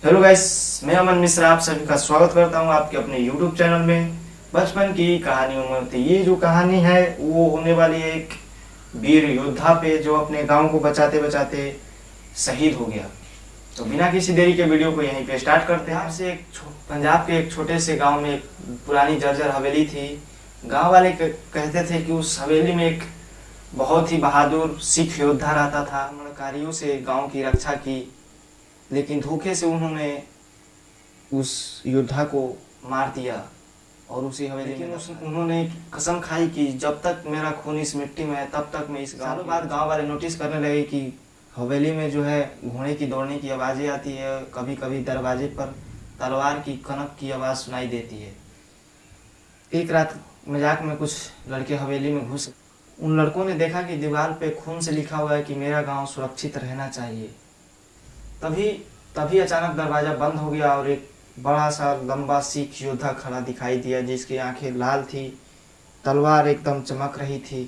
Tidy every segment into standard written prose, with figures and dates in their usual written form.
Hello guys, मैं अमन मिश्रा आप सभी का स्वागत करता हूं आपके अपने YouTube चैनल में। बचपन की कहानियों में होती ये जो कहानी है वो होने वाली है एक वीर योद्धा पे जो अपने गांव को बचाते बचाते शहीद हो गया। तो बिना किसी देरी के वीडियो को यहीं पे स्टार्ट करते हैं। आपसे पंजाब के एक छोटे से गांव में एक पुरानी जर्जर हवेली थी। गांव वाले कहते थे कि उस हवेली में एक बहुत ही बहादुर सिख योद्धा रहता था। आक्रमणकारियों से गांव की रक्षा की, लेकिन धोखे से उन्होंने उस योद्धा को मार दिया और उसी हवेली में उन्होंने कसम खाई कि जब तक मेरा खून इस मिट्टी में है तब तक मैं इस गाँव। बाद गांव वाले नोटिस करने लगे कि हवेली में जो है घोड़े की दौड़ने की आवाज़ें आती है, कभी कभी दरवाजे पर तलवार की कनक की आवाज़ सुनाई देती है। एक रात मजाक में कुछ लड़के हवेली में घुस, उन लड़कों ने देखा कि दीवार पे खून से लिखा हुआ है कि मेरा गांव सुरक्षित रहना चाहिए। तभी अचानक दरवाज़ा बंद हो गया और एक बड़ा सा लंबा सिख योद्धा खड़ा दिखाई दिया जिसकी आंखें लाल थी, तलवार एकदम चमक रही थी।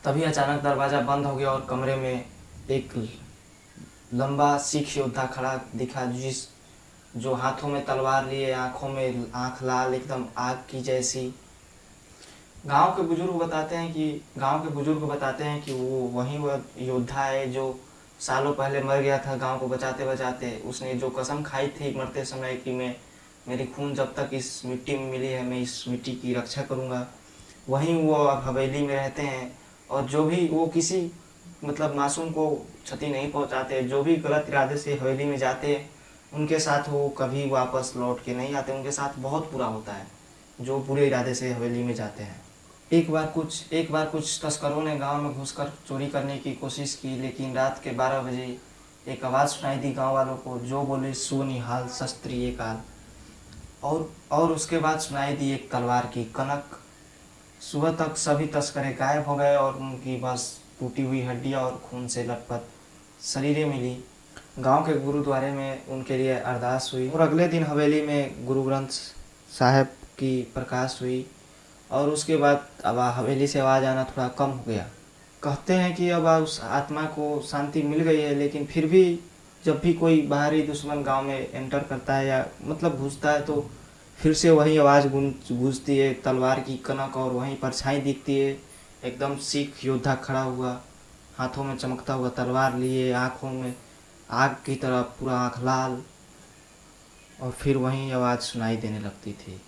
तभी अचानक दरवाज़ा बंद हो गया और कमरे में एक लंबा सिख योद्धा खड़ा दिखा जो हाथों में तलवार लिए, आंखों में आंख लाल एकदम आग की जैसी। गांव के बुजुर्ग बताते हैं कि वो योद्धा है जो सालों पहले मर गया था गांव को बचाते बचाते। उसने जो कसम खाई थी मरते समय कि मेरी खून जब तक इस मिट्टी में मिली है मैं इस मिट्टी की रक्षा करूंगा। वहीं वो अब हवेली में रहते हैं और जो भी वो किसी मासूम को क्षति नहीं पहुंचाते। जो भी गलत इरादे से हवेली में जाते उनके साथ वो कभी वापस लौट के नहीं आते। उनके साथ बहुत बुरा होता है जो बुरे इरादे से हवेली में जाते हैं। एक बार कुछ तस्करों ने गांव में घुसकर चोरी करने की कोशिश की, लेकिन रात के 12 बजे एक आवाज़ सुनाई दी गांव वालों को जो बोले सो निहाल शस्त्रीय काल। और उसके बाद सुनाई दी एक तलवार की कनक। सुबह तक सभी तस्करे गायब हो गए और उनकी बस टूटी हुई हड्डियां और खून से लथपथ शरीरें मिली। गांव के गुरुद्वारे में उनके लिए अरदास हुई और अगले दिन हवेली में गुरु ग्रंथ साहिब की प्रकाश हुई और उसके बाद अब हवेली से आवाज़ आना थोड़ा कम हो गया। कहते हैं कि अब उस आत्मा को शांति मिल गई है, लेकिन फिर भी जब भी कोई बाहरी दुश्मन गांव में एंटर करता है या घुसता है तो फिर से वही आवाज़ गूंजती है, तलवार की कनक, और वहीं परछाई दिखती है एकदम सिख योद्धा खड़ा हुआ, हाथों में चमकता हुआ तलवार लिए, आँखों में आग की तरह पूरा आँख लाल, और फिर वही आवाज़ सुनाई देने लगती थी।